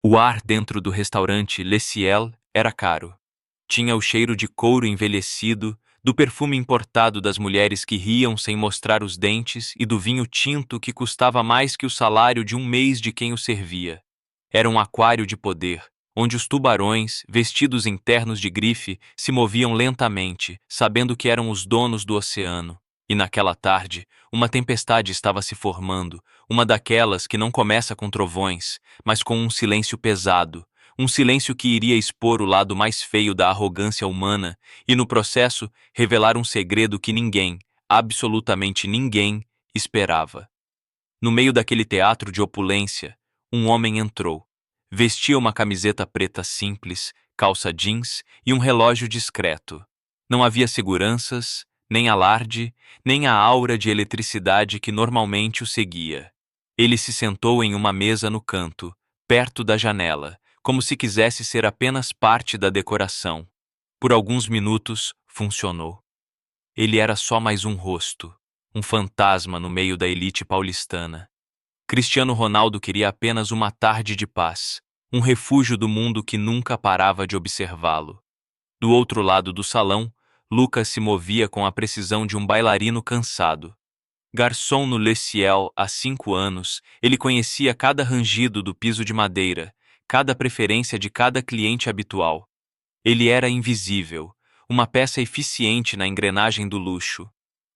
O ar dentro do restaurante Le Ciel era caro. Tinha o cheiro de couro envelhecido, do perfume importado das mulheres que riam sem mostrar os dentes e do vinho tinto que custava mais que o salário de um mês de quem o servia. Era um aquário de poder, onde os tubarões, vestidos em ternos de grife, se moviam lentamente, sabendo que eram os donos do oceano. E naquela tarde, uma tempestade estava se formando, uma daquelas que não começa com trovões, mas com um silêncio pesado, um silêncio que iria expor o lado mais feio da arrogância humana e, no processo, revelar um segredo que ninguém, absolutamente ninguém, esperava. No meio daquele teatro de opulência, um homem entrou. Vestia uma camiseta preta simples, calça jeans e um relógio discreto. Não havia seguranças, nem alarde, nem a aura de eletricidade que normalmente o seguia. Ele se sentou em uma mesa no canto, perto da janela, como se quisesse ser apenas parte da decoração. Por alguns minutos, funcionou. Ele era só mais um rosto, um fantasma no meio da elite paulistana. Cristiano Ronaldo queria apenas uma tarde de paz, um refúgio do mundo que nunca parava de observá-lo. Do outro lado do salão, Lucas se movia com a precisão de um bailarino cansado. Garçom no Le Ciel há 5 anos, ele conhecia cada rangido do piso de madeira, cada preferência de cada cliente habitual. Ele era invisível, uma peça eficiente na engrenagem do luxo.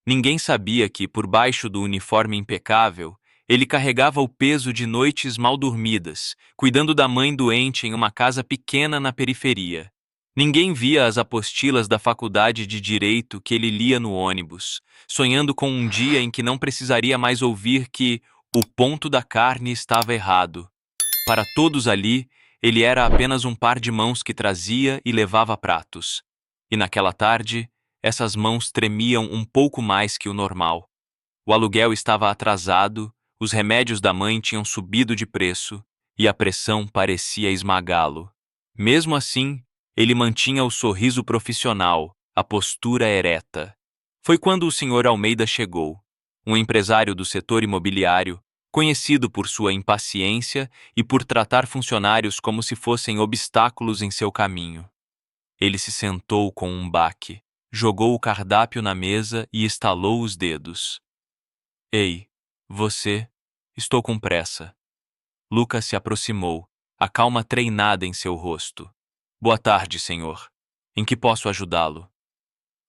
Ninguém sabia que, por baixo do uniforme impecável, ele carregava o peso de noites mal dormidas, cuidando da mãe doente em uma casa pequena na periferia. Ninguém via as apostilas da faculdade de direito que ele lia no ônibus, sonhando com um dia em que não precisaria mais ouvir que o ponto da carne estava errado. Para todos ali, ele era apenas um par de mãos que trazia e levava pratos. E naquela tarde, essas mãos tremiam um pouco mais que o normal. O aluguel estava atrasado, os remédios da mãe tinham subido de preço e a pressão parecia esmagá-lo. Mesmo assim, ele mantinha o sorriso profissional, a postura ereta. Foi quando o Sr. Almeida chegou, um empresário do setor imobiliário, conhecido por sua impaciência e por tratar funcionários como se fossem obstáculos em seu caminho. Ele se sentou com um baque, jogou o cardápio na mesa e estalou os dedos. Ei, você, estou com pressa. Lucas se aproximou, a calma treinada em seu rosto. Boa tarde, senhor. Em que posso ajudá-lo?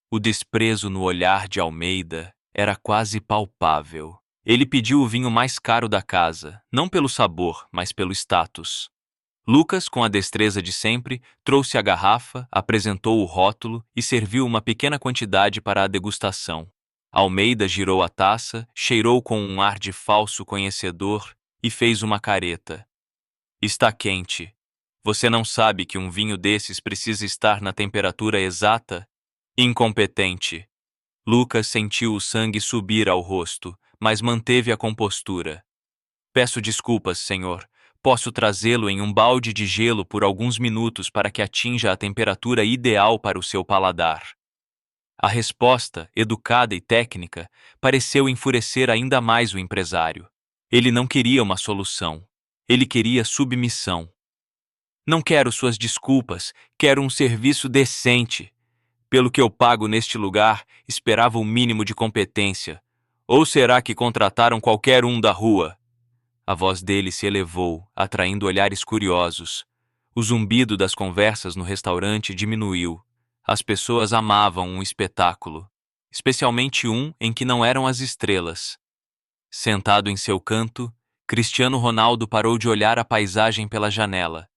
O desprezo no olhar de Almeida era quase palpável. Ele pediu o vinho mais caro da casa, não pelo sabor, mas pelo status. Lucas, com a destreza de sempre, trouxe a garrafa, apresentou o rótulo e serviu uma pequena quantidade para a degustação. Almeida girou a taça, cheirou com um ar de falso conhecedor e fez uma careta. Está quente. Você não sabe que um vinho desses precisa estar na temperatura exata? Incompetente. Lucas sentiu o sangue subir ao rosto, mas manteve a compostura. Peço desculpas, senhor. Posso trazê-lo em um balde de gelo por alguns minutos para que atinja a temperatura ideal para o seu paladar. A resposta, educada e técnica, pareceu enfurecer ainda mais o empresário. Ele não queria uma solução. Ele queria submissão. Não quero suas desculpas, quero um serviço decente. Pelo que eu pago neste lugar, esperava o mínimo de competência. Ou será que contrataram qualquer um da rua? A voz dele se elevou, atraindo olhares curiosos. O zumbido das conversas no restaurante diminuiu. As pessoas amavam um espetáculo, especialmente um em que não eram as estrelas. Sentado em seu canto, Cristiano Ronaldo parou de olhar a paisagem pela janela.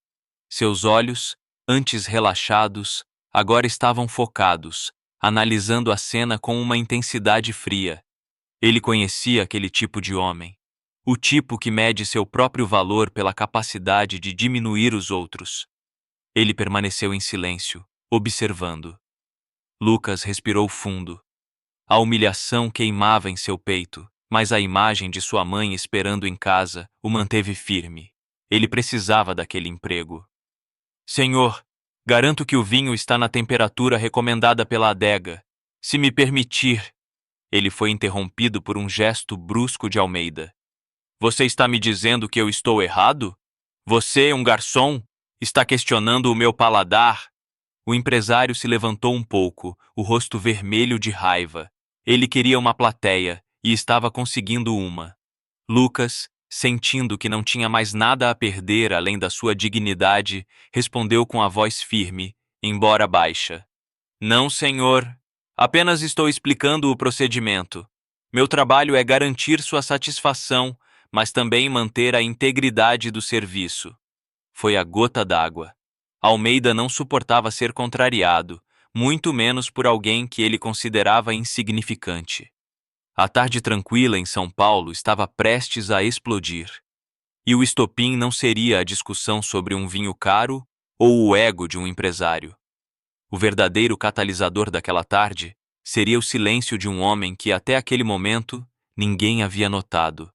Seus olhos, antes relaxados, agora estavam focados, analisando a cena com uma intensidade fria. Ele conhecia aquele tipo de homem. O tipo que mede seu próprio valor pela capacidade de diminuir os outros. Ele permaneceu em silêncio, observando. Lucas respirou fundo. A humilhação queimava em seu peito, mas a imagem de sua mãe esperando em casa o manteve firme. Ele precisava daquele emprego. Senhor, garanto que o vinho está na temperatura recomendada pela adega. Se me permitir. Ele foi interrompido por um gesto brusco de Almeida. Você está me dizendo que eu estou errado? Você, um garçom, está questionando o meu paladar? O empresário se levantou um pouco, o rosto vermelho de raiva. Ele queria uma plateia e estava conseguindo uma. Lucas, sentindo que não tinha mais nada a perder além da sua dignidade, respondeu com a voz firme, embora baixa. Não, senhor. Apenas estou explicando o procedimento. Meu trabalho é garantir sua satisfação, mas também manter a integridade do serviço. Foi a gota d'água. Almeida não suportava ser contrariado, muito menos por alguém que ele considerava insignificante. A tarde tranquila em São Paulo estava prestes a explodir. E o estopim não seria a discussão sobre um vinho caro ou o ego de um empresário. O verdadeiro catalisador daquela tarde seria o silêncio de um homem que até aquele momento ninguém havia notado.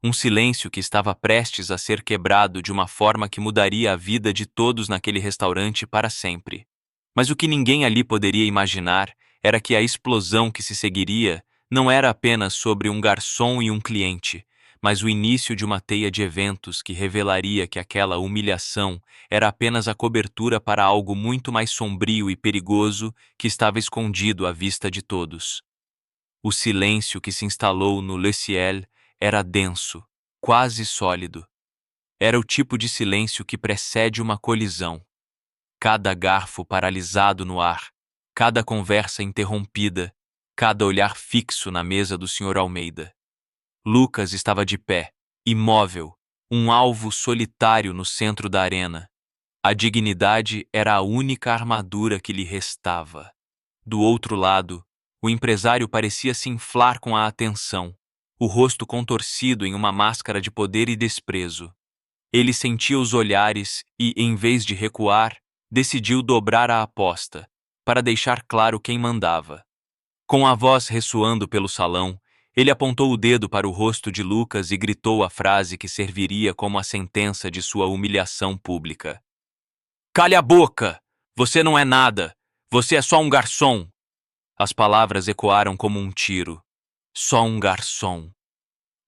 Um silêncio que estava prestes a ser quebrado de uma forma que mudaria a vida de todos naquele restaurante para sempre. Mas o que ninguém ali poderia imaginar era que a explosão que se seguiria não era apenas sobre um garçom e um cliente, mas o início de uma teia de eventos que revelaria que aquela humilhação era apenas a cobertura para algo muito mais sombrio e perigoso que estava escondido à vista de todos. O silêncio que se instalou no Le Ciel era denso, quase sólido. Era o tipo de silêncio que precede uma colisão. Cada garfo paralisado no ar, cada conversa interrompida, cada olhar fixo na mesa do Sr. Almeida. Lucas estava de pé, imóvel, um alvo solitário no centro da arena. A dignidade era a única armadura que lhe restava. Do outro lado, o empresário parecia se inflar com a atenção, o rosto contorcido em uma máscara de poder e desprezo. Ele sentia os olhares e, em vez de recuar, decidiu dobrar a aposta, para deixar claro quem mandava. Com a voz ressoando pelo salão, ele apontou o dedo para o rosto de Lucas e gritou a frase que serviria como a sentença de sua humilhação pública. Cale a boca! Você não é nada! Você é só um garçom! As palavras ecoaram como um tiro. Só um garçom.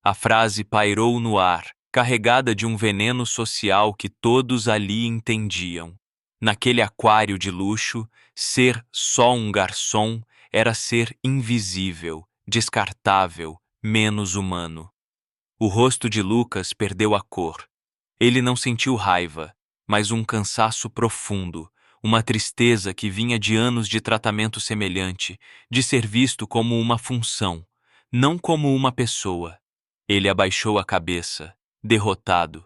A frase pairou no ar, carregada de um veneno social que todos ali entendiam. Naquele aquário de luxo, ser só um garçom era ser invisível, descartável, menos humano. O rosto de Lucas perdeu a cor. Ele não sentiu raiva, mas um cansaço profundo, uma tristeza que vinha de anos de tratamento semelhante, de ser visto como uma função, não como uma pessoa. Ele abaixou a cabeça, derrotado.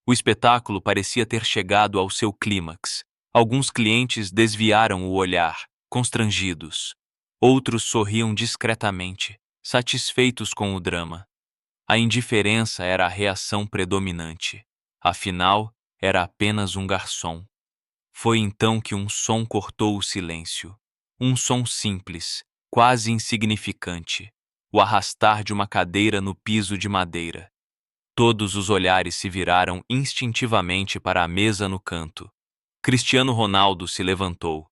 O espetáculo parecia ter chegado ao seu clímax. Alguns clientes desviaram o olhar, constrangidos. Outros sorriam discretamente, satisfeitos com o drama. A indiferença era a reação predominante. Afinal, era apenas um garçom. Foi então que um som cortou o silêncio. Um som simples, quase insignificante. O arrastar de uma cadeira no piso de madeira. Todos os olhares se viraram instintivamente para a mesa no canto. Cristiano Ronaldo se levantou.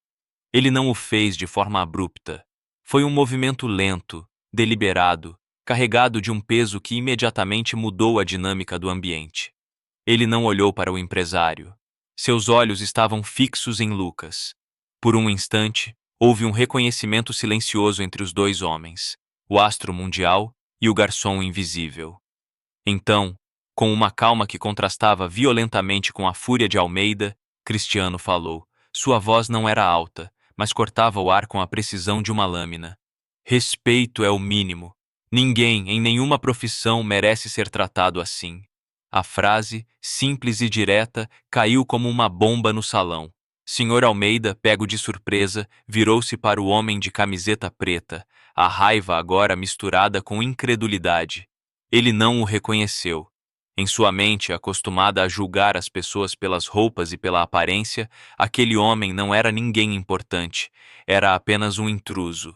Ele não o fez de forma abrupta. Foi um movimento lento, deliberado, carregado de um peso que imediatamente mudou a dinâmica do ambiente. Ele não olhou para o empresário. Seus olhos estavam fixos em Lucas. Por um instante, houve um reconhecimento silencioso entre os dois homens, o astro mundial e o garçom invisível. Então, com uma calma que contrastava violentamente com a fúria de Almeida, Cristiano falou. Sua voz não era alta, mas cortava o ar com a precisão de uma lâmina. Respeito é o mínimo. Ninguém, em nenhuma profissão, merece ser tratado assim. A frase, simples e direta, caiu como uma bomba no salão. Senhor Almeida, pego de surpresa, virou-se para o homem de camiseta preta, a raiva agora misturada com incredulidade. Ele não o reconheceu. Em sua mente, acostumada a julgar as pessoas pelas roupas e pela aparência, aquele homem não era ninguém importante, era apenas um intruso.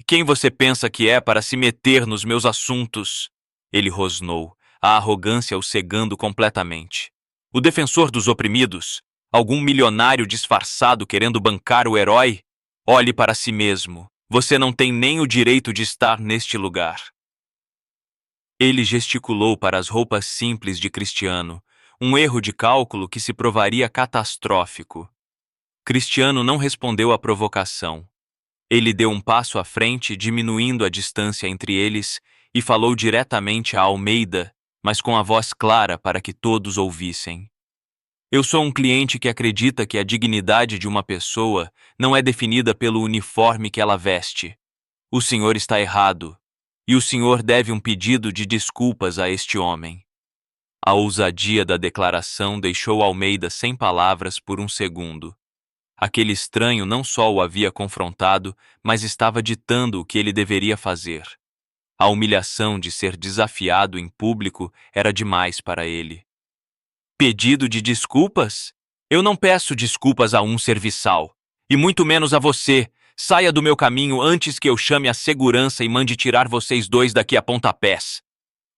Quem você pensa que é para se meter nos meus assuntos? Ele rosnou, a arrogância o cegando completamente. O defensor dos oprimidos? Algum milionário disfarçado querendo bancar o herói? Olhe para si mesmo. Você não tem nem o direito de estar neste lugar. Ele gesticulou para as roupas simples de Cristiano, um erro de cálculo que se provaria catastrófico. Cristiano não respondeu à provocação. Ele deu um passo à frente, diminuindo a distância entre eles, e falou diretamente a Almeida, mas com a voz clara para que todos ouvissem. Eu sou um cliente que acredita que a dignidade de uma pessoa não é definida pelo uniforme que ela veste. O senhor está errado, e o senhor deve um pedido de desculpas a este homem. A ousadia da declaração deixou Almeida sem palavras por um segundo. Aquele estranho não só o havia confrontado, mas estava ditando o que ele deveria fazer. A humilhação de ser desafiado em público era demais para ele. Pedido de desculpas? Eu não peço desculpas a um serviçal, e muito menos a você. Saia do meu caminho antes que eu chame a segurança e mande tirar vocês dois daqui a pontapés.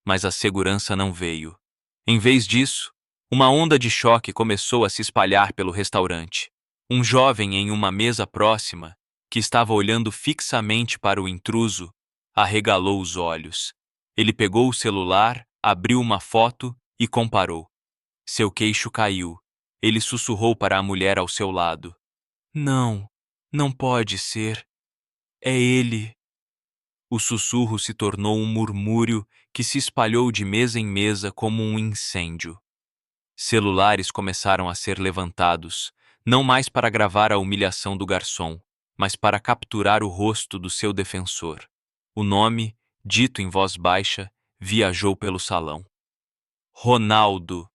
Mas a segurança não veio. Em vez disso, uma onda de choque começou a se espalhar pelo restaurante. Um jovem em uma mesa próxima, que estava olhando fixamente para o intruso, arregalou os olhos. Ele pegou o celular, abriu uma foto e comparou. Seu queixo caiu. Ele sussurrou para a mulher ao seu lado. Não, não pode ser. É ele. O sussurro se tornou um murmúrio que se espalhou de mesa em mesa como um incêndio. Celulares começaram a ser levantados, não mais para gravar a humilhação do garçom, mas para capturar o rosto do seu defensor. O nome, dito em voz baixa, viajou pelo salão. Ronaldo.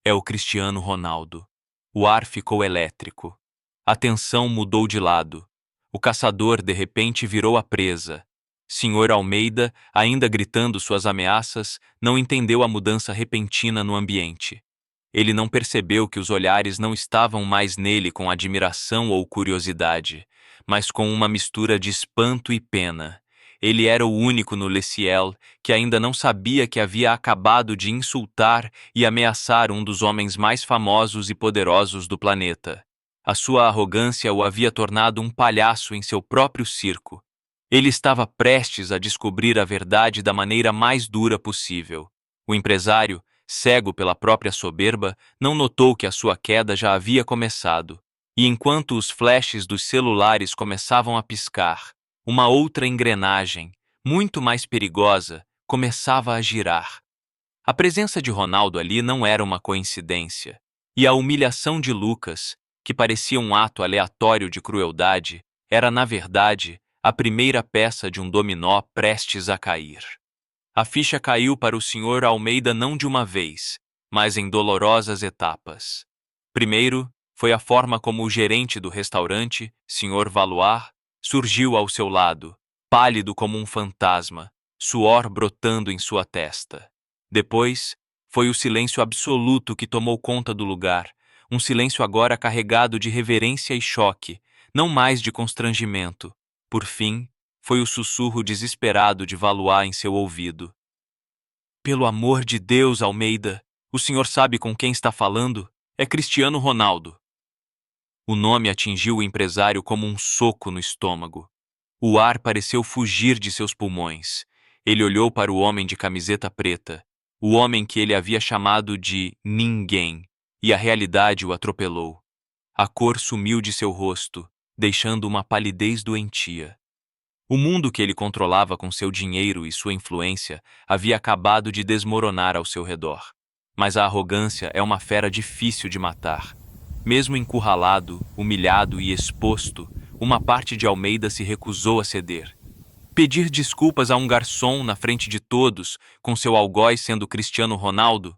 É o Cristiano Ronaldo. O ar ficou elétrico. A tensão mudou de lado. O caçador, de repente, virou a presa. Senhor Almeida, ainda gritando suas ameaças, não entendeu a mudança repentina no ambiente. Ele não percebeu que os olhares não estavam mais nele com admiração ou curiosidade, mas com uma mistura de espanto e pena. Ele era o único no Le Ciel que ainda não sabia que havia acabado de insultar e ameaçar um dos homens mais famosos e poderosos do planeta. A sua arrogância o havia tornado um palhaço em seu próprio circo. Ele estava prestes a descobrir a verdade da maneira mais dura possível. O empresário, cego pela própria soberba, não notou que a sua queda já havia começado. E enquanto os flashes dos celulares começavam a piscar, uma outra engrenagem, muito mais perigosa, começava a girar. A presença de Ronaldo ali não era uma coincidência, e a humilhação de Lucas, que parecia um ato aleatório de crueldade, era, na verdade, a primeira peça de um dominó prestes a cair. A ficha caiu para o Sr. Almeida não de uma vez, mas em dolorosas etapas. Primeiro, foi a forma como o gerente do restaurante, Sr. Valois, surgiu ao seu lado, pálido como um fantasma, suor brotando em sua testa. Depois, foi o silêncio absoluto que tomou conta do lugar, um silêncio agora carregado de reverência e choque, não mais de constrangimento. Por fim, foi o sussurro desesperado de Valois em seu ouvido. Pelo amor de Deus, Almeida, o senhor sabe com quem está falando? É Cristiano Ronaldo. O nome atingiu o empresário como um soco no estômago. O ar pareceu fugir de seus pulmões. Ele olhou para o homem de camiseta preta, o homem que ele havia chamado de ninguém, e a realidade o atropelou. A cor sumiu de seu rosto, deixando uma palidez doentia. O mundo que ele controlava com seu dinheiro e sua influência havia acabado de desmoronar ao seu redor. Mas a arrogância é uma fera difícil de matar. Mesmo encurralado, humilhado e exposto, uma parte de Almeida se recusou a ceder. Pedir desculpas a um garçom na frente de todos, com seu algoz sendo Cristiano Ronaldo?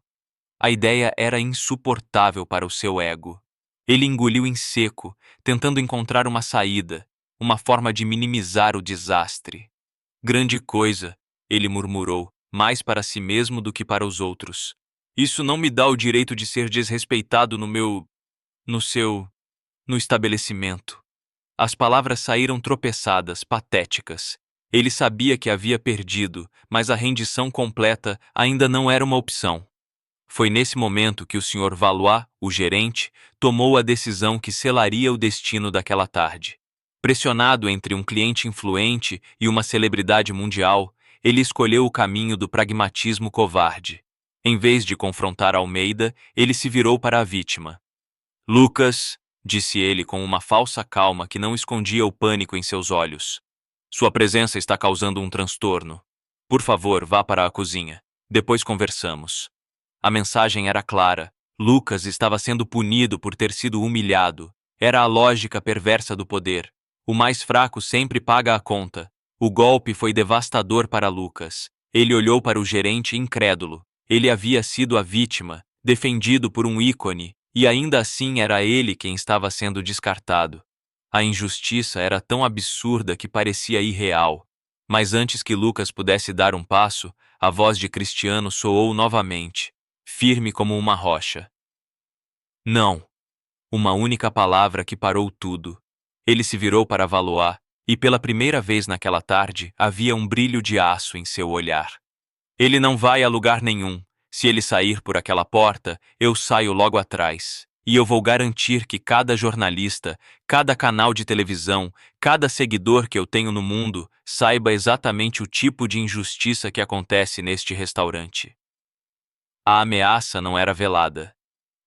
A ideia era insuportável para o seu ego. Ele engoliu em seco, tentando encontrar uma saída, uma forma de minimizar o desastre. Grande coisa, ele murmurou, mais para si mesmo do que para os outros. Isso não me dá o direito de ser desrespeitado no estabelecimento. As palavras saíram tropeçadas, patéticas. Ele sabia que havia perdido, mas a rendição completa ainda não era uma opção. Foi nesse momento que o Sr. Valois, o gerente, tomou a decisão que selaria o destino daquela tarde. Pressionado entre um cliente influente e uma celebridade mundial, ele escolheu o caminho do pragmatismo covarde. Em vez de confrontar Almeida, ele se virou para a vítima. Lucas, disse ele com uma falsa calma que não escondia o pânico em seus olhos. Sua presença está causando um transtorno. Por favor, vá para a cozinha. Depois conversamos. A mensagem era clara. Lucas estava sendo punido por ter sido humilhado. Era a lógica perversa do poder. O mais fraco sempre paga a conta. O golpe foi devastador para Lucas. Ele olhou para o gerente incrédulo. Ele havia sido a vítima, defendido por um ícone, e ainda assim era ele quem estava sendo descartado. A injustiça era tão absurda que parecia irreal. Mas antes que Lucas pudesse dar um passo, a voz de Cristiano soou novamente, firme como uma rocha. Não. Uma única palavra que parou tudo. Ele se virou para Valois, e pela primeira vez naquela tarde havia um brilho de aço em seu olhar. Ele não vai a lugar nenhum. Se ele sair por aquela porta, eu saio logo atrás. E eu vou garantir que cada jornalista, cada canal de televisão, cada seguidor que eu tenho no mundo saiba exatamente o tipo de injustiça que acontece neste restaurante. A ameaça não era velada.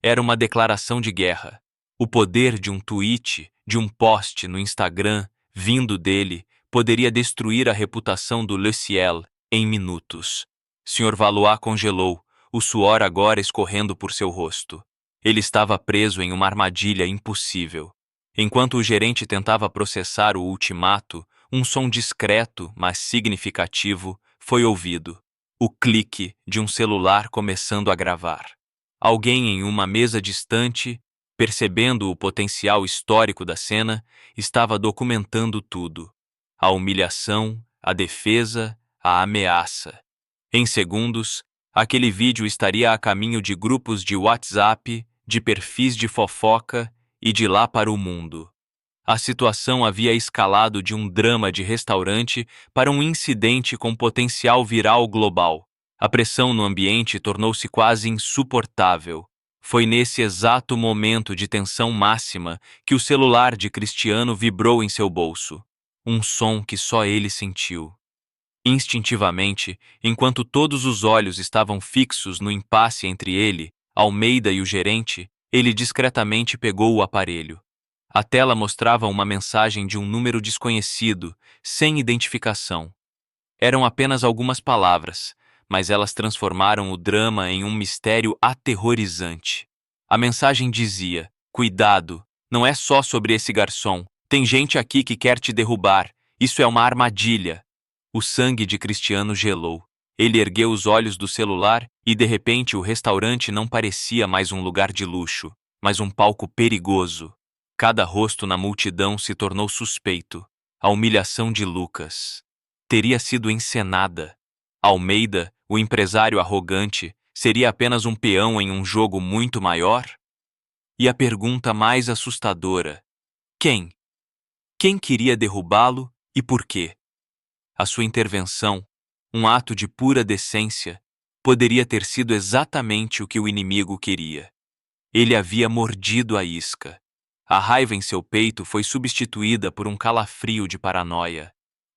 Era uma declaração de guerra. O poder de um tweet, de um post no Instagram, vindo dele, poderia destruir a reputação do Le Ciel em minutos. Sr. Valois congelou, o suor agora escorrendo por seu rosto. Ele estava preso em uma armadilha impossível. Enquanto o gerente tentava processar o ultimato, um som discreto, mas significativo, foi ouvido. O clique de um celular começando a gravar. Alguém em uma mesa distante, percebendo o potencial histórico da cena, estava documentando tudo. A humilhação, a defesa, a ameaça. Em segundos, aquele vídeo estaria a caminho de grupos de WhatsApp, de perfis de fofoca e de lá para o mundo. A situação havia escalado de um drama de restaurante para um incidente com potencial viral global. A pressão no ambiente tornou-se quase insuportável. Foi nesse exato momento de tensão máxima que o celular de Cristiano vibrou em seu bolso. Um som que só ele sentiu. Instintivamente, enquanto todos os olhos estavam fixos no impasse entre ele, Almeida e o gerente, ele discretamente pegou o aparelho. A tela mostrava uma mensagem de um número desconhecido, sem identificação. Eram apenas algumas palavras, mas elas transformaram o drama em um mistério aterrorizante. A mensagem dizia: cuidado, não é só sobre esse garçom. Tem gente aqui que quer te derrubar. Isso é uma armadilha. O sangue de Cristiano gelou. Ele ergueu os olhos do celular e, de repente, o restaurante não parecia mais um lugar de luxo, mas um palco perigoso. Cada rosto na multidão se tornou suspeito. A humilhação de Lucas teria sido encenada. Almeida, o empresário arrogante, seria apenas um peão em um jogo muito maior? E a pergunta mais assustadora: quem? Quem queria derrubá-lo e por quê? A sua intervenção, um ato de pura decência, poderia ter sido exatamente o que o inimigo queria. Ele havia mordido a isca. A raiva em seu peito foi substituída por um calafrio de paranoia.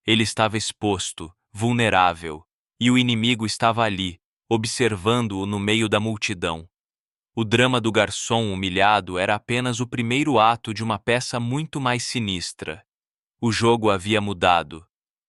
Ele estava exposto, vulnerável, e o inimigo estava ali, observando-o no meio da multidão. O drama do garçom humilhado era apenas o primeiro ato de uma peça muito mais sinistra. O jogo havia mudado.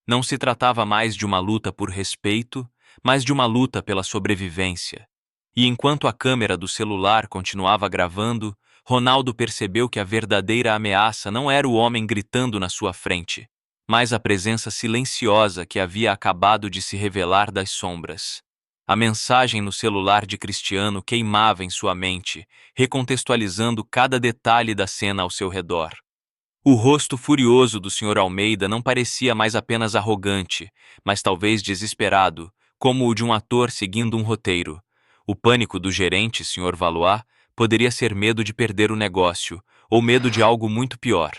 Não se tratava mais de uma luta por respeito, mas de uma luta pela sobrevivência. E enquanto a câmera do celular continuava gravando, Ronaldo percebeu que a verdadeira ameaça não era o homem gritando na sua frente, mas a presença silenciosa que havia acabado de se revelar das sombras. A mensagem no celular de Cristiano queimava em sua mente, recontextualizando cada detalhe da cena ao seu redor. O rosto furioso do Sr. Almeida não parecia mais apenas arrogante, mas talvez desesperado, como o de um ator seguindo um roteiro. O pânico do gerente, Sr. Valois, poderia ser medo de perder o negócio, ou medo de algo muito pior.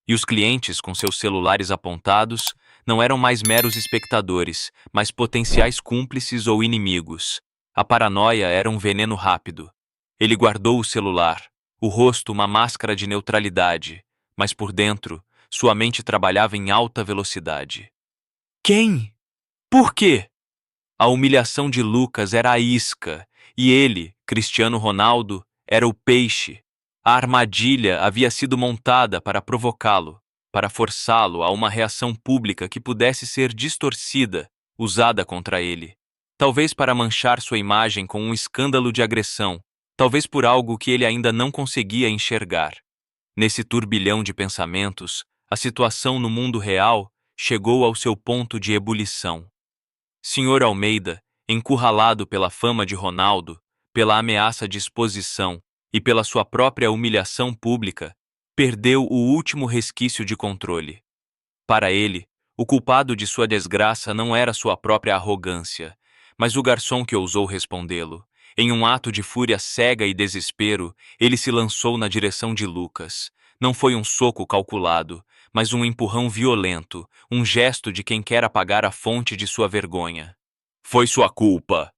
E os clientes, com seus celulares apontados, não eram mais meros espectadores, mas potenciais cúmplices ou inimigos. A paranoia era um veneno rápido. Ele guardou o celular, o rosto uma máscara de neutralidade, mas por dentro, sua mente trabalhava em alta velocidade. Quem? Por quê? A humilhação de Lucas era a isca, E ele, Cristiano Ronaldo, era o peixe. A armadilha havia sido montada para provocá-lo, para forçá-lo a uma reação pública que pudesse ser distorcida, usada contra ele. Talvez para manchar sua imagem com um escândalo de agressão, talvez por algo que ele ainda não conseguia enxergar. Nesse turbilhão de pensamentos, a situação no mundo real chegou ao seu ponto de ebulição. Senhor Almeida, encurralado pela fama de Ronaldo, pela ameaça de exposição e pela sua própria humilhação pública, perdeu o último resquício de controle. Para ele, o culpado de sua desgraça não era sua própria arrogância, mas o garçom que ousou respondê-lo. Em um ato de fúria cega e desespero, ele se lançou na direção de Lucas. Não foi um soco calculado, mas um empurrão violento, um gesto de quem quer apagar a fonte de sua vergonha. Foi sua culpa!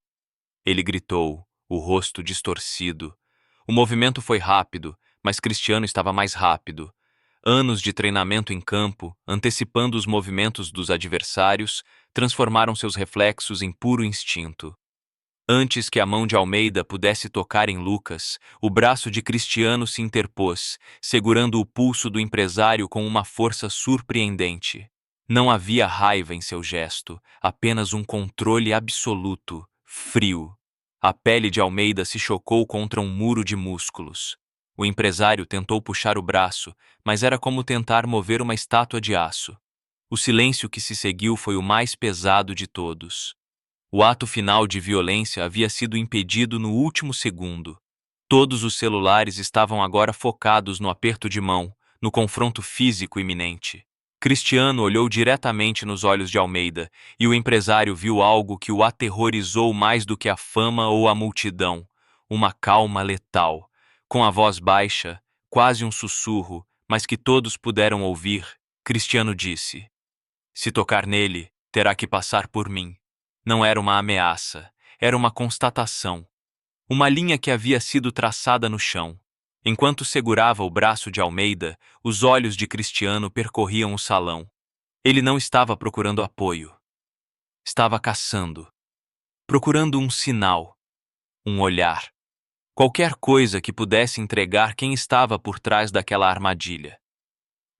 Ele gritou, o rosto distorcido. O movimento foi rápido, mas Cristiano estava mais rápido. Anos de treinamento em campo, antecipando os movimentos dos adversários, transformaram seus reflexos em puro instinto. Antes que a mão de Almeida pudesse tocar em Lucas, o braço de Cristiano se interpôs, segurando o pulso do empresário com uma força surpreendente. Não havia raiva em seu gesto, apenas um controle absoluto, frio. A pele de Almeida se chocou contra um muro de músculos. O empresário tentou puxar o braço, mas era como tentar mover uma estátua de aço. O silêncio que se seguiu foi o mais pesado de todos. O ato final de violência havia sido impedido no último segundo. Todos os celulares estavam agora focados no aperto de mão, no confronto físico iminente. Cristiano olhou diretamente nos olhos de Almeida, e o empresário viu algo que o aterrorizou mais do que a fama ou a multidão: uma calma letal. Com a voz baixa, quase um sussurro, mas que todos puderam ouvir, Cristiano disse: "Se tocar nele, terá que passar por mim." Não era uma ameaça, era uma constatação. Uma linha que havia sido traçada no chão. Enquanto segurava o braço de Almeida, os olhos de Cristiano percorriam o salão. Ele não estava procurando apoio. Estava caçando. Procurando um sinal, um olhar. Qualquer coisa que pudesse entregar quem estava por trás daquela armadilha.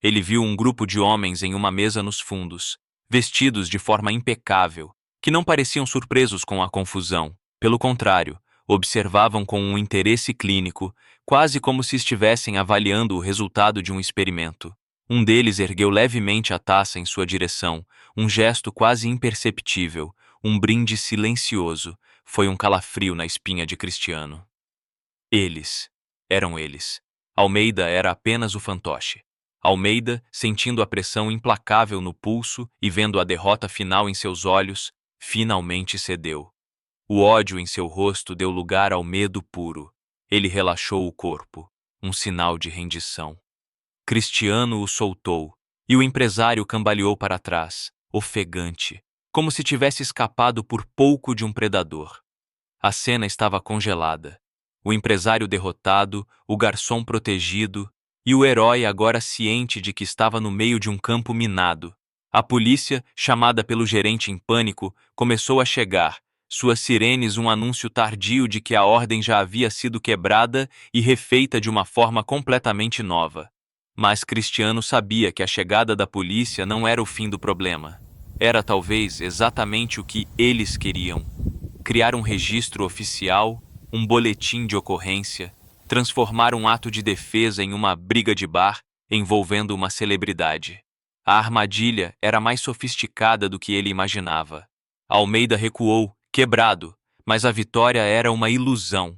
Ele viu um grupo de homens em uma mesa nos fundos, vestidos de forma impecável, que não pareciam surpresos com a confusão. Pelo contrário, observavam com um interesse clínico, quase como se estivessem avaliando o resultado de um experimento. Um deles ergueu levemente a taça em sua direção, um gesto quase imperceptível, um brinde silencioso. Foi um calafrio na espinha de Cristiano. Eles. Eram eles. Almeida era apenas o fantoche. Almeida, sentindo a pressão implacável no pulso e vendo a derrota final em seus olhos, finalmente cedeu. O ódio em seu rosto deu lugar ao medo puro. Ele relaxou o corpo, um sinal de rendição. Cristiano o soltou, e o empresário cambaleou para trás, ofegante, como se tivesse escapado por pouco de um predador. A cena estava congelada. O empresário derrotado, o garçom protegido e o herói agora ciente de que estava no meio de um campo minado. A polícia, chamada pelo gerente em pânico, começou a chegar, suas sirenes um anúncio tardio de que a ordem já havia sido quebrada e refeita de uma forma completamente nova. Mas Cristiano sabia que a chegada da polícia não era o fim do problema. Era talvez exatamente o que eles queriam: criar um registro oficial, um boletim de ocorrência, transformar um ato de defesa em uma briga de bar envolvendo uma celebridade. A armadilha era mais sofisticada do que ele imaginava. Almeida recuou, quebrado, mas a vitória era uma ilusão.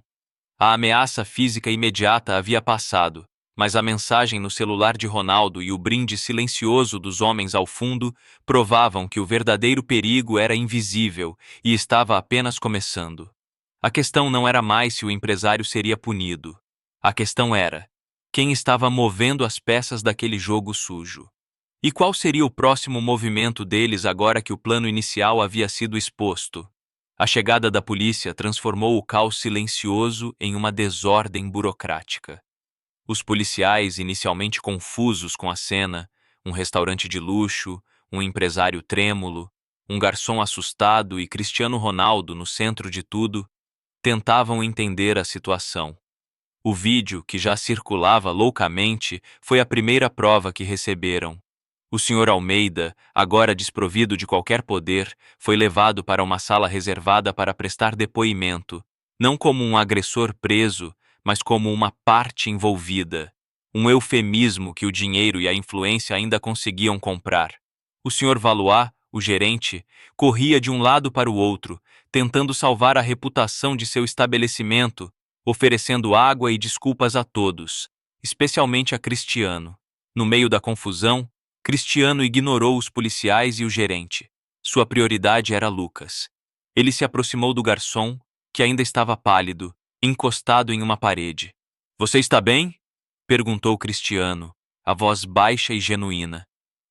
A ameaça física imediata havia passado, mas a mensagem no celular de Ronaldo e o brinde silencioso dos homens ao fundo provavam que o verdadeiro perigo era invisível e estava apenas começando. A questão não era mais se o empresário seria punido. A questão era: quem estava movendo as peças daquele jogo sujo? E qual seria o próximo movimento deles agora que o plano inicial havia sido exposto? A chegada da polícia transformou o caos silencioso em uma desordem burocrática. Os policiais, inicialmente confusos com a cena, um restaurante de luxo, um empresário trêmulo, um garçom assustado e Cristiano Ronaldo no centro de tudo, tentavam entender a situação. O vídeo, que já circulava loucamente, foi a primeira prova que receberam. O Sr. Almeida, agora desprovido de qualquer poder, foi levado para uma sala reservada para prestar depoimento, não como um agressor preso, mas como uma parte envolvida. Um eufemismo que o dinheiro e a influência ainda conseguiam comprar. O Sr. Valois, o gerente, corria de um lado para o outro, tentando salvar a reputação de seu estabelecimento, oferecendo água e desculpas a todos, especialmente a Cristiano. No meio da confusão, Cristiano ignorou os policiais e o gerente. Sua prioridade era Lucas. Ele se aproximou do garçom, que ainda estava pálido, encostado em uma parede. "Você está bem?" perguntou Cristiano, a voz baixa e genuína.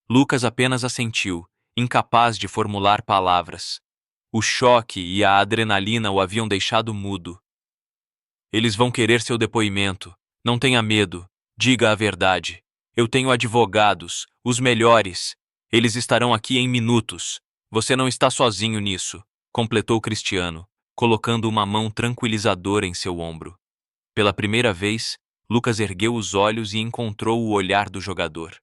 Lucas apenas assentiu, incapaz de formular palavras. O choque e a adrenalina o haviam deixado mudo. "Eles vão querer seu depoimento. Não tenha medo. Diga a verdade. Eu tenho advogados, os melhores. Eles estarão aqui em minutos. Você não está sozinho nisso", completou Cristiano, colocando uma mão tranquilizadora em seu ombro. Pela primeira vez, Lucas ergueu os olhos e encontrou o olhar do jogador.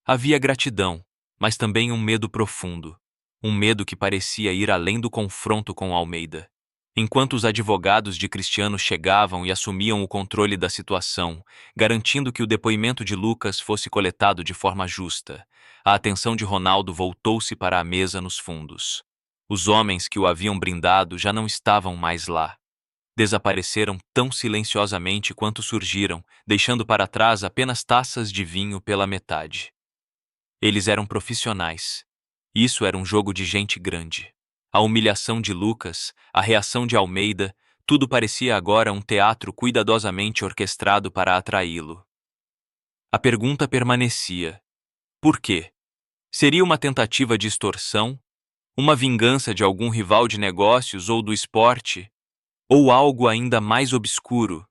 Havia gratidão, mas também um medo profundo. Um medo que parecia ir além do confronto com Almeida. Enquanto os advogados de Cristiano chegavam e assumiam o controle da situação, garantindo que o depoimento de Lucas fosse coletado de forma justa, a atenção de Ronaldo voltou-se para a mesa nos fundos. Os homens que o haviam brindado já não estavam mais lá. Desapareceram tão silenciosamente quanto surgiram, deixando para trás apenas taças de vinho pela metade. Eles eram profissionais. Isso era um jogo de gente grande. A humilhação de Lucas, a reação de Almeida, tudo parecia agora um teatro cuidadosamente orquestrado para atraí-lo. A pergunta permanecia: por quê? Seria uma tentativa de extorsão? Uma vingança de algum rival de negócios ou do esporte? Ou algo ainda mais obscuro?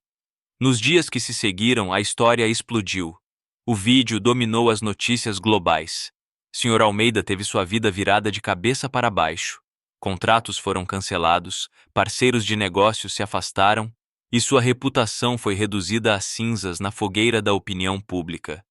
Nos dias que se seguiram, a história explodiu. O vídeo dominou as notícias globais. Sr. Almeida teve sua vida virada de cabeça para baixo. Contratos foram cancelados, parceiros de negócios se afastaram e sua reputação foi reduzida a cinzas na fogueira da opinião pública.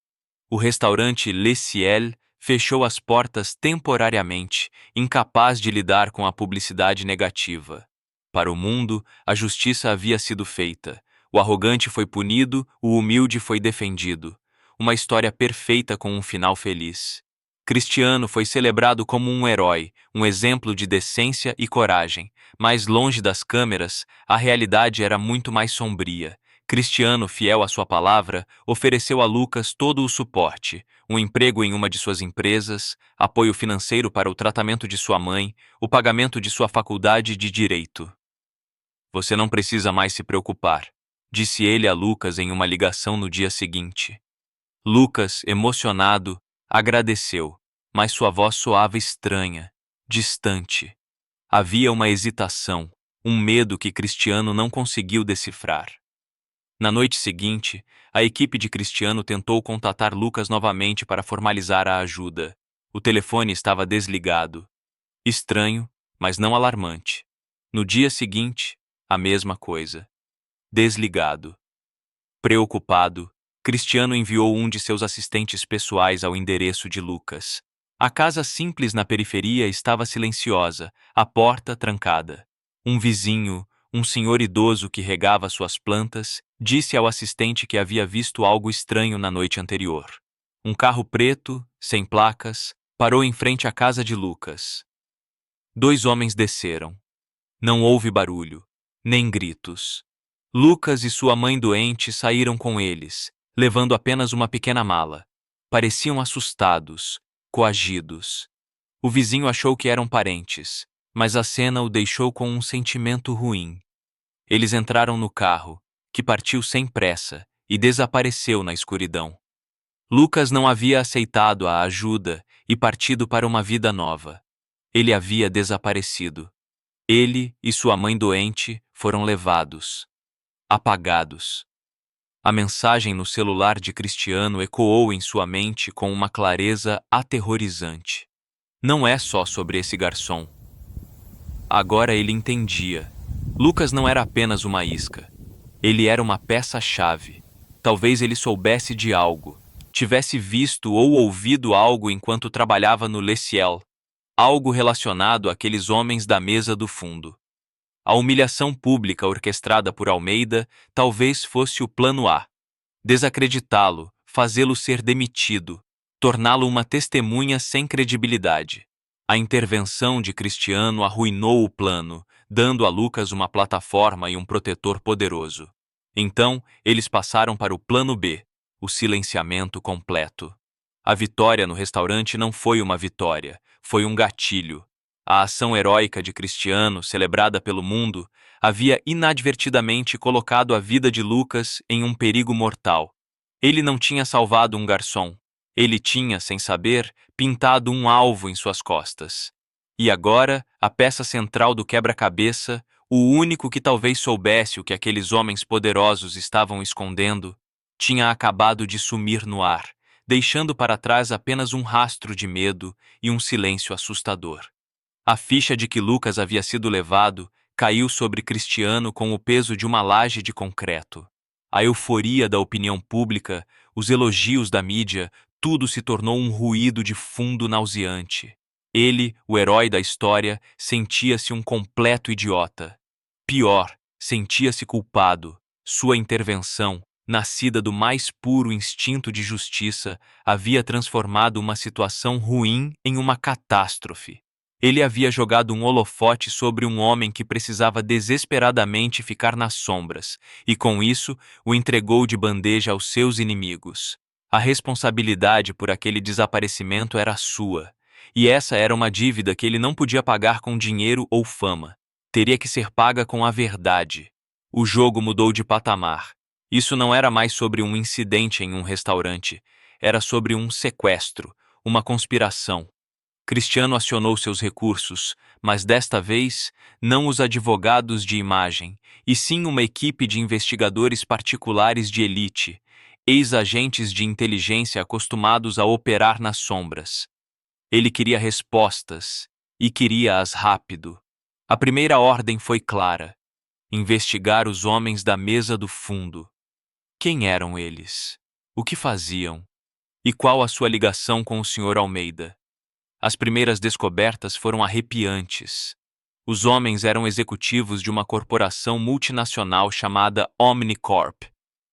O restaurante Le Ciel fechou as portas temporariamente, incapaz de lidar com a publicidade negativa. Para o mundo, a justiça havia sido feita. O arrogante foi punido, o humilde foi defendido. Uma história perfeita com um final feliz. Cristiano foi celebrado como um herói, um exemplo de decência e coragem. Mas longe das câmeras, a realidade era muito mais sombria. Cristiano, fiel à sua palavra, ofereceu a Lucas todo o suporte, um emprego em uma de suas empresas, apoio financeiro para o tratamento de sua mãe, o pagamento de sua faculdade de direito. "Você não precisa mais se preocupar", disse ele a Lucas em uma ligação no dia seguinte. Lucas, emocionado, agradeceu, mas sua voz soava estranha, distante. Havia uma hesitação, um medo que Cristiano não conseguiu decifrar. Na noite seguinte, a equipe de Cristiano tentou contatar Lucas novamente para formalizar a ajuda. O telefone estava desligado. Estranho, mas não alarmante. No dia seguinte, a mesma coisa. Desligado. Preocupado, Cristiano enviou um de seus assistentes pessoais ao endereço de Lucas. A casa simples na periferia estava silenciosa, a porta trancada. Um vizinho, um senhor idoso que regava suas plantas, disse ao assistente que havia visto algo estranho na noite anterior. Um carro preto, sem placas, parou em frente à casa de Lucas. Dois homens desceram. Não houve barulho, nem gritos. Lucas e sua mãe doente saíram com eles, levando apenas uma pequena mala. Pareciam assustados, coagidos. O vizinho achou que eram parentes, mas a cena o deixou com um sentimento ruim. Eles entraram no carro, que partiu sem pressa e desapareceu na escuridão. Lucas não havia aceitado a ajuda e partido para uma vida nova. Ele havia desaparecido. Ele e sua mãe doente foram levados, apagados. A mensagem no celular de Cristiano ecoou em sua mente com uma clareza aterrorizante. Não é só sobre esse garçom. Agora ele entendia. Lucas não era apenas uma isca. Ele era uma peça-chave. Talvez ele soubesse de algo, tivesse visto ou ouvido algo enquanto trabalhava no Le Ciel, algo relacionado àqueles homens da mesa do fundo. A humilhação pública orquestrada por Almeida talvez fosse o plano A. Desacreditá-lo, fazê-lo ser demitido, torná-lo uma testemunha sem credibilidade. A intervenção de Cristiano arruinou o plano, dando a Lucas uma plataforma e um protetor poderoso. Então, eles passaram para o plano B, o silenciamento completo. A vitória no restaurante não foi uma vitória, foi um gatilho. A ação heróica de Cristiano, celebrada pelo mundo, havia inadvertidamente colocado a vida de Lucas em um perigo mortal. Ele não tinha salvado um garçom. Ele tinha, sem saber, pintado um alvo em suas costas. E agora, a peça central do quebra-cabeça, o único que talvez soubesse o que aqueles homens poderosos estavam escondendo, tinha acabado de sumir no ar, deixando para trás apenas um rastro de medo e um silêncio assustador. A ficha de que Lucas havia sido levado caiu sobre Cristiano com o peso de uma laje de concreto. A euforia da opinião pública, os elogios da mídia, tudo se tornou um ruído de fundo nauseante. Ele, o herói da história, sentia-se um completo idiota. Pior, sentia-se culpado. Sua intervenção, nascida do mais puro instinto de justiça, havia transformado uma situação ruim em uma catástrofe. Ele havia jogado um holofote sobre um homem que precisava desesperadamente ficar nas sombras, e com isso o entregou de bandeja aos seus inimigos. A responsabilidade por aquele desaparecimento era sua, e essa era uma dívida que ele não podia pagar com dinheiro ou fama. Teria que ser paga com a verdade. O jogo mudou de patamar. Isso não era mais sobre um incidente em um restaurante, era sobre um sequestro, uma conspiração. Cristiano acionou seus recursos, mas desta vez não os advogados de imagem, e sim uma equipe de investigadores particulares de elite, ex-agentes de inteligência acostumados a operar nas sombras. Ele queria respostas, e queria-as rápido. A primeira ordem foi clara: investigar os homens da mesa do fundo. Quem eram eles? O que faziam? E qual a sua ligação com o Sr. Almeida? As primeiras descobertas foram arrepiantes. Os homens eram executivos de uma corporação multinacional chamada Omnicorp,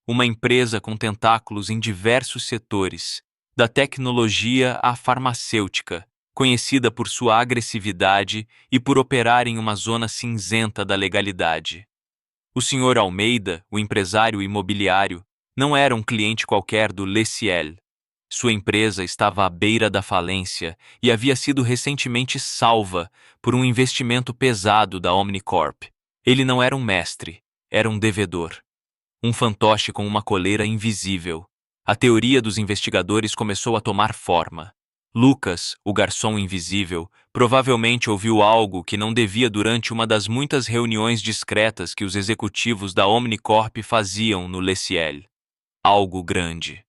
uma empresa com tentáculos em diversos setores, da tecnologia à farmacêutica, conhecida por sua agressividade e por operar em uma zona cinzenta da legalidade. O Sr. Almeida, o empresário imobiliário, não era um cliente qualquer do Le Ciel. Sua empresa estava à beira da falência e havia sido recentemente salva por um investimento pesado da Omnicorp. Ele não era um mestre, era um devedor. Um fantoche com uma coleira invisível. A teoria dos investigadores começou a tomar forma. Lucas, o garçom invisível, provavelmente ouviu algo que não devia durante uma das muitas reuniões discretas que os executivos da Omnicorp faziam no Le Ciel. Algo grande.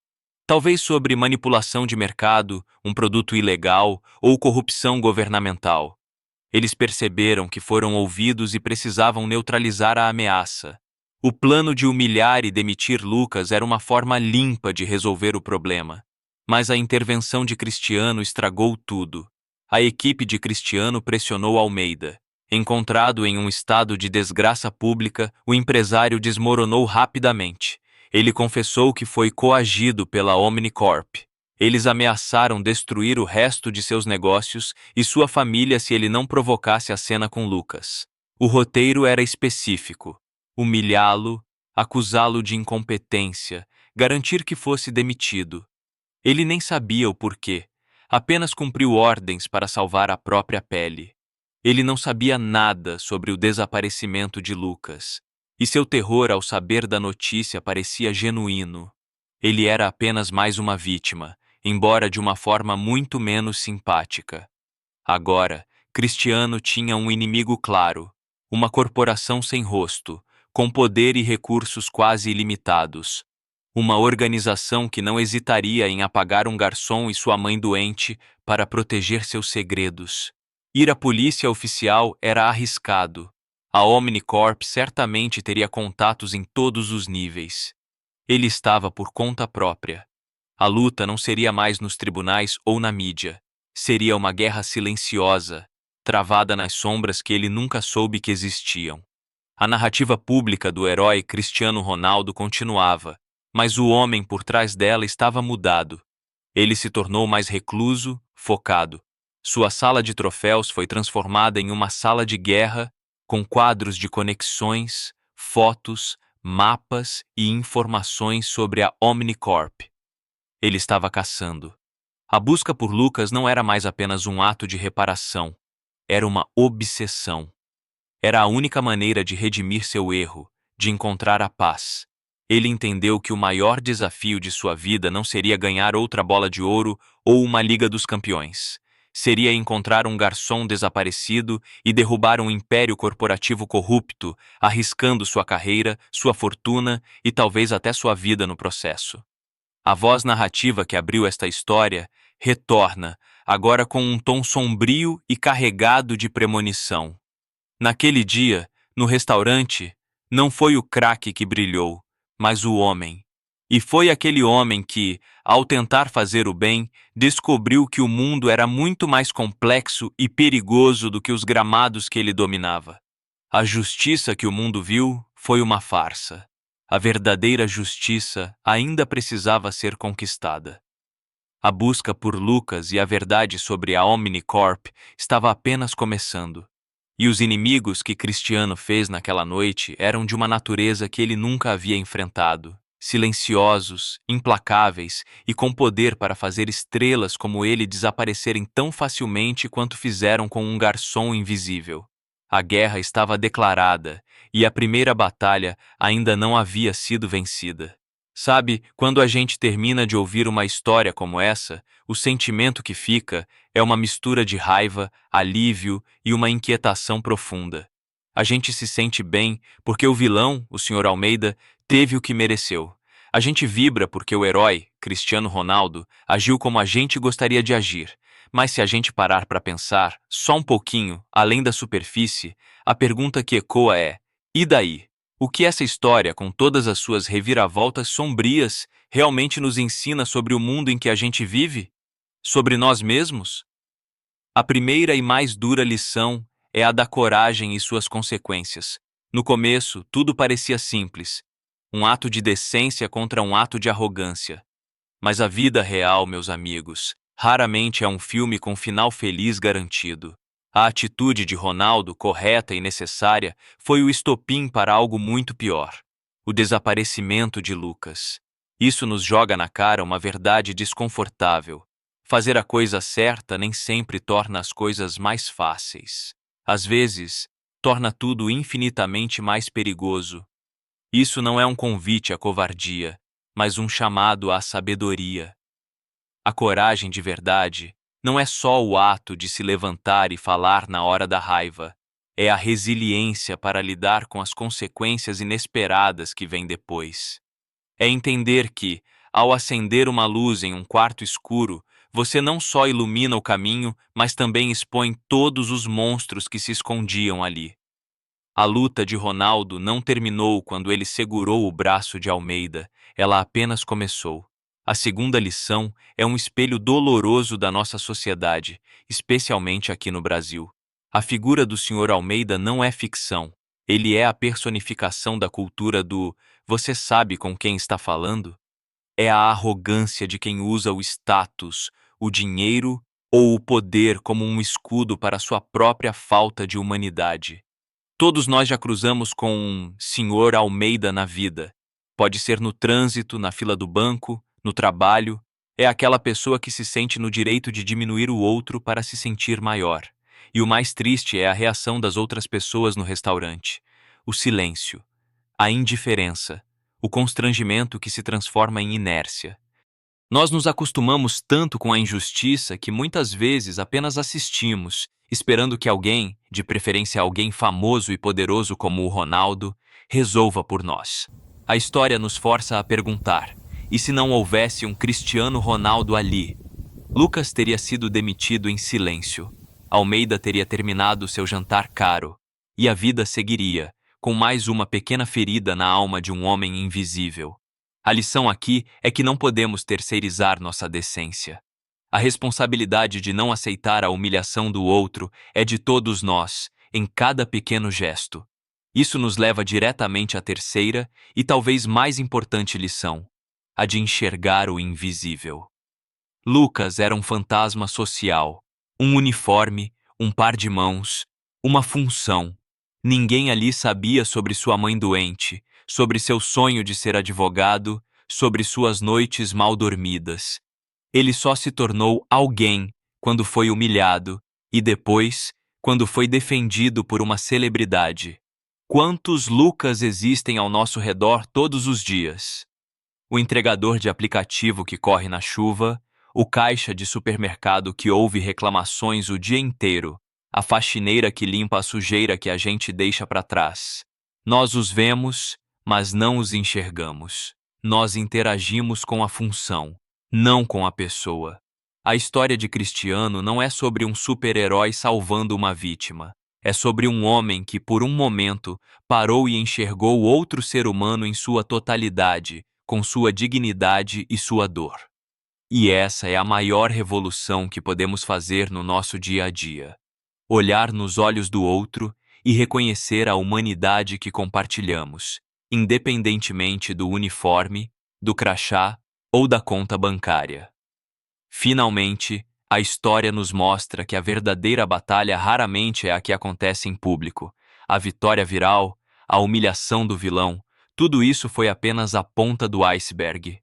Talvez sobre manipulação de mercado, um produto ilegal ou corrupção governamental. Eles perceberam que foram ouvidos e precisavam neutralizar a ameaça. O plano de humilhar e demitir Lucas era uma forma limpa de resolver o problema. Mas a intervenção de Cristiano estragou tudo. A equipe de Cristiano pressionou Almeida. Encontrado em um estado de desgraça pública, o empresário desmoronou rapidamente. Ele confessou que foi coagido pela Omnicorp. Eles ameaçaram destruir o resto de seus negócios e sua família se ele não provocasse a cena com Lucas. O roteiro era específico: humilhá-lo, acusá-lo de incompetência, garantir que fosse demitido. Ele nem sabia o porquê, apenas cumpriu ordens para salvar a própria pele. Ele não sabia nada sobre o desaparecimento de Lucas, e seu terror ao saber da notícia parecia genuíno. Ele era apenas mais uma vítima, embora de uma forma muito menos simpática. Agora, Cristiano tinha um inimigo claro, uma corporação sem rosto, com poder e recursos quase ilimitados. Uma organização que não hesitaria em apagar um garçom e sua mãe doente para proteger seus segredos. Ir à polícia oficial era arriscado. A Omnicorp certamente teria contatos em todos os níveis. Ele estava por conta própria. A luta não seria mais nos tribunais ou na mídia. Seria uma guerra silenciosa, travada nas sombras que ele nunca soube que existiam. A narrativa pública do herói Cristiano Ronaldo continuava, mas o homem por trás dela estava mudado. Ele se tornou mais recluso, focado. Sua sala de troféus foi transformada em uma sala de guerra, com quadros de conexões, fotos, mapas e informações sobre a Omnicorp. Ele estava caçando. A busca por Lucas não era mais apenas um ato de reparação, era uma obsessão. Era a única maneira de redimir seu erro, de encontrar a paz. Ele entendeu que o maior desafio de sua vida não seria ganhar outra bola de ouro ou uma Liga dos Campeões. Seria encontrar um garçom desaparecido e derrubar um império corporativo corrupto, arriscando sua carreira, sua fortuna e talvez até sua vida no processo. A voz narrativa que abriu esta história retorna, agora com um tom sombrio e carregado de premonição. Naquele dia, no restaurante, não foi o craque que brilhou, mas o homem. E foi aquele homem que, ao tentar fazer o bem, descobriu que o mundo era muito mais complexo e perigoso do que os gramados que ele dominava. A justiça que o mundo viu foi uma farsa. A verdadeira justiça ainda precisava ser conquistada. A busca por Lucas e a verdade sobre a Omnicorp estava apenas começando. E os inimigos que Cristiano fez naquela noite eram de uma natureza que ele nunca havia enfrentado. Silenciosos, implacáveis e com poder para fazer estrelas como ele desaparecerem tão facilmente quanto fizeram com um garçom invisível. A guerra estava declarada e a primeira batalha ainda não havia sido vencida. Sabe, quando a gente termina de ouvir uma história como essa, o sentimento que fica é uma mistura de raiva, alívio e uma inquietação profunda. A gente se sente bem porque o vilão, o Sr. Almeida, teve o que mereceu. A gente vibra porque o herói, Cristiano Ronaldo, agiu como a gente gostaria de agir. Mas se a gente parar para pensar, só um pouquinho, além da superfície, a pergunta que ecoa é: e daí? O que essa história, com todas as suas reviravoltas sombrias, realmente nos ensina sobre o mundo em que a gente vive? Sobre nós mesmos? A primeira e mais dura lição é a da coragem e suas consequências. No começo, tudo parecia simples. Um ato de decência contra um ato de arrogância. Mas a vida real, meus amigos, raramente é um filme com final feliz garantido. A atitude de Ronaldo, correta e necessária, foi o estopim para algo muito pior: o desaparecimento de Lucas. Isso nos joga na cara uma verdade desconfortável. Fazer a coisa certa nem sempre torna as coisas mais fáceis. Às vezes, torna tudo infinitamente mais perigoso. Isso não é um convite à covardia, mas um chamado à sabedoria. A coragem de verdade não é só o ato de se levantar e falar na hora da raiva, é a resiliência para lidar com as consequências inesperadas que vêm depois. É entender que, ao acender uma luz em um quarto escuro, você não só ilumina o caminho, mas também expõe todos os monstros que se escondiam ali. A luta de Ronaldo não terminou quando ele segurou o braço de Almeida, ela apenas começou. A segunda lição é um espelho doloroso da nossa sociedade, especialmente aqui no Brasil. A figura do Sr. Almeida não é ficção. Ele é a personificação da cultura do "você sabe com quem está falando?". É a arrogância de quem usa o status, o dinheiro ou o poder como um escudo para sua própria falta de humanidade. Todos nós já cruzamos com um Sr. Almeida na vida. Pode ser no trânsito, na fila do banco, no trabalho. É aquela pessoa que se sente no direito de diminuir o outro para se sentir maior. E o mais triste é a reação das outras pessoas no restaurante. O silêncio, a indiferença, o constrangimento que se transforma em inércia. Nós nos acostumamos tanto com a injustiça que muitas vezes apenas assistimos, esperando que alguém, de preferência alguém famoso e poderoso como o Ronaldo, resolva por nós. A história nos força a perguntar: e se não houvesse um Cristiano Ronaldo ali? Lucas teria sido demitido em silêncio. Almeida teria terminado seu jantar caro. e a vida seguiria, com mais uma pequena ferida na alma de um homem invisível. A lição aqui é que não podemos terceirizar nossa decência. A responsabilidade de não aceitar a humilhação do outro é de todos nós, em cada pequeno gesto. Isso nos leva diretamente à terceira e talvez mais importante lição, a de enxergar o invisível. Lucas era um fantasma social, um uniforme, um par de mãos, uma função. Ninguém ali sabia sobre sua mãe doente, sobre seu sonho de ser advogado, sobre suas noites mal dormidas. Ele só se tornou alguém quando foi humilhado e depois, quando foi defendido por uma celebridade. Quantos Lucas existem ao nosso redor todos os dias? O entregador de aplicativo que corre na chuva, o caixa de supermercado que ouve reclamações o dia inteiro, a faxineira que limpa a sujeira que a gente deixa para trás. Nós os vemos, mas não os enxergamos. Nós interagimos com a função, não com a pessoa. A história de Cristiano não é sobre um super-herói salvando uma vítima. É sobre um homem que, por um momento, parou e enxergou outro ser humano em sua totalidade, com sua dignidade e sua dor. E essa é a maior revolução que podemos fazer no nosso dia a dia. Olhar nos olhos do outro e reconhecer a humanidade que compartilhamos, independentemente do uniforme, do crachá ou da conta bancária. Finalmente, a história nos mostra que a verdadeira batalha raramente é a que acontece em público. A vitória viral, a humilhação do vilão, tudo isso foi apenas a ponta do iceberg.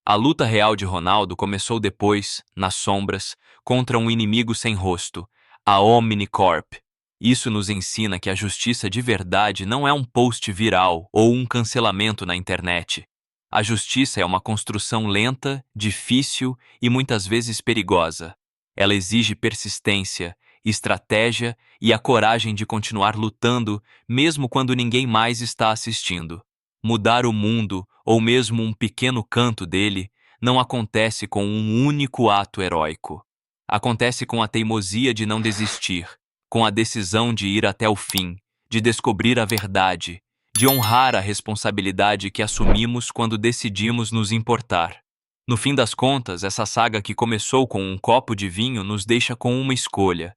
A luta real de Ronaldo começou depois, nas sombras, contra um inimigo sem rosto, a Omnicorp. Isso nos ensina que a justiça de verdade não é um post viral ou um cancelamento na internet. A justiça é uma construção lenta, difícil e muitas vezes perigosa. Ela exige persistência, estratégia e a coragem de continuar lutando mesmo quando ninguém mais está assistindo. Mudar o mundo, ou mesmo um pequeno canto dele, não acontece com um único ato heróico. Acontece com a teimosia de não desistir, com a decisão de ir até o fim, de descobrir a verdade, de honrar a responsabilidade que assumimos quando decidimos nos importar. No fim das contas, essa saga que começou com um copo de vinho nos deixa com uma escolha.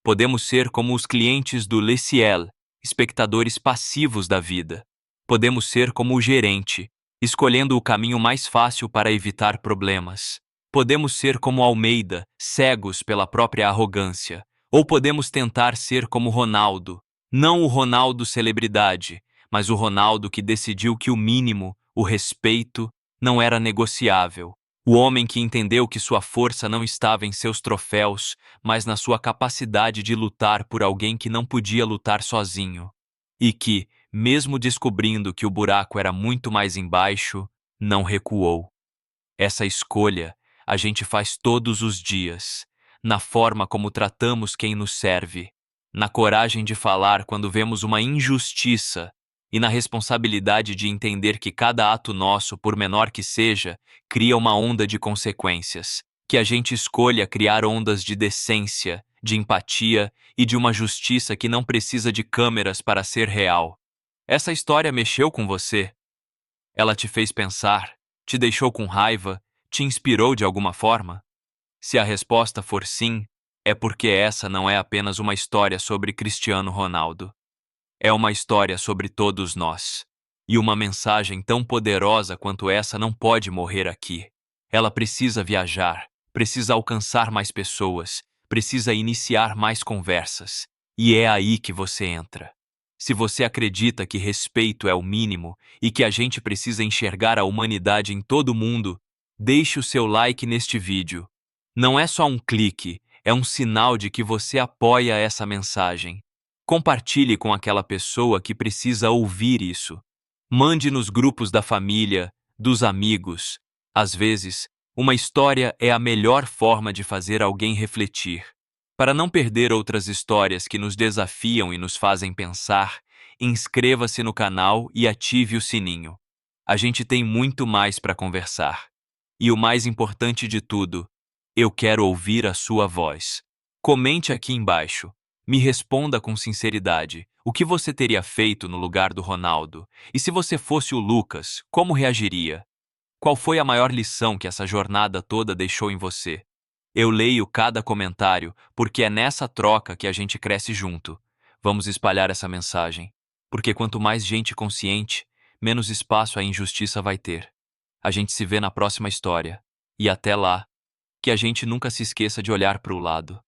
Podemos ser como os clientes do Le Ciel, espectadores passivos da vida. Podemos ser como o gerente, escolhendo o caminho mais fácil para evitar problemas. Podemos ser como Almeida, cegos pela própria arrogância. Ou podemos tentar ser como Ronaldo, não o Ronaldo celebridade, mas o Ronaldo que decidiu que o mínimo, o respeito, não era negociável. O homem que entendeu que sua força não estava em seus troféus, mas na sua capacidade de lutar por alguém que não podia lutar sozinho. E que, mesmo descobrindo que o buraco era muito mais embaixo, não recuou. Essa escolha a gente faz todos os dias, na forma como tratamos quem nos serve, na coragem de falar quando vemos uma injustiça e na responsabilidade de entender que cada ato nosso, por menor que seja, cria uma onda de consequências, que a gente escolha criar ondas de decência, de empatia e de uma justiça que não precisa de câmeras para ser real. Essa história mexeu com você? Ela te fez pensar, te deixou com raiva, te inspirou de alguma forma? Se a resposta for sim, é porque essa não é apenas uma história sobre Cristiano Ronaldo. É uma história sobre todos nós. E uma mensagem tão poderosa quanto essa não pode morrer aqui. Ela precisa viajar, precisa alcançar mais pessoas, precisa iniciar mais conversas. E é aí que você entra. Se você acredita que respeito é o mínimo e que a gente precisa enxergar a humanidade em todo mundo, deixe o seu like neste vídeo. Não é só um clique, é um sinal de que você apoia essa mensagem. Compartilhe com aquela pessoa que precisa ouvir isso. Mande nos grupos da família, dos amigos. Às vezes, uma história é a melhor forma de fazer alguém refletir. Para não perder outras histórias que nos desafiam e nos fazem pensar, inscreva-se no canal e ative o sininho. A gente tem muito mais para conversar. E o mais importante de tudo, eu quero ouvir a sua voz. Comente aqui embaixo. Me responda com sinceridade. O que você teria feito no lugar do Ronaldo? E se você fosse o Lucas, como reagiria? Qual foi a maior lição que essa jornada toda deixou em você? Eu leio cada comentário porque é nessa troca que a gente cresce junto. Vamos espalhar essa mensagem. Porque quanto mais gente consciente, menos espaço a injustiça vai ter. A gente se vê na próxima história. E até lá, que a gente nunca se esqueça de olhar para o lado.